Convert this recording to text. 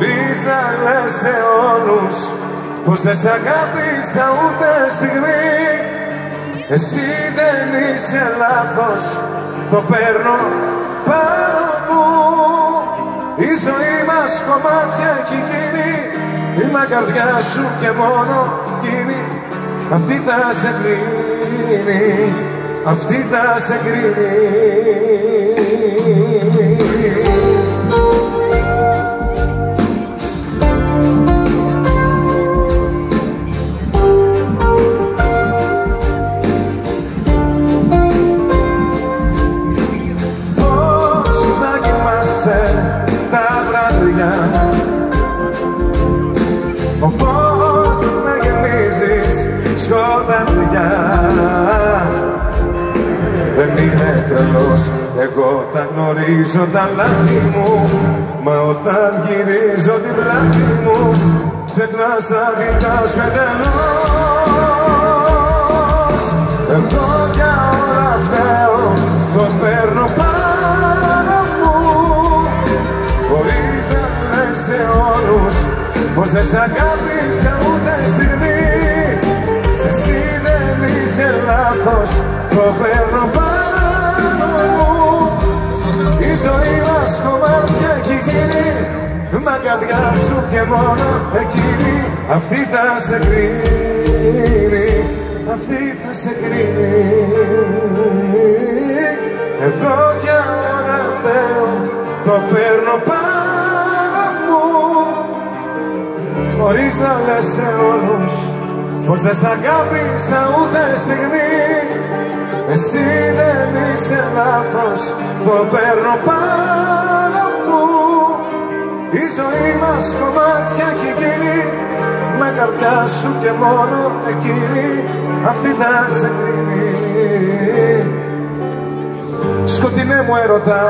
Χωρίς να λες σε όλους πως δεν σ' αγάπησα ούτε στιγμή. Εσύ δεν είσαι λάθος, το παίρνω πάνω μου. Η ζωή μας κομμάτια έχει γίνει, είμαι καρδιά σου και μόνο εκείνη. Αυτή θα σε κρίνει, αυτή θα σε κρίνει. Πώς με γεμίζεις σκοταδιά. Δεν είμαι τρελός, εγώ τα γνωρίζω τα λάθη μου. Μα όταν γυρίζω την πλάτη μου, ξεχνάς τα δικά σου εντελώς. Εγώ για όλα φταίω, το παίρνω πάνω μου. Χωρίς να λες σε όλους πως δεν σ' αγάπησα ούτε στιγμή. Εσύ δεν είσαι λάθος, το παίρνω πάνω μου. Η ζωή μας κομμάτια έχει γίνει, μα καρδιά σου και μόνο εκείνη. Αυτή θα σε κρίνει, αυτή θα σε κρίνει. Εγώ κι όλα φταίω, το παίρνω πάνω μου. Χωρίς να λες σε όλους πως δεν σ' αγάπησα ούτε στιγμή. Εσύ δεν είσαι λάθος, το παίρνω πάνω μου. Η ζωή μας κομμάτια έχει γίνει, με καρδιά σου και μόνο εκείνη. Αυτή θα σε κρίνει. Σκοτεινέ μου έρωτα,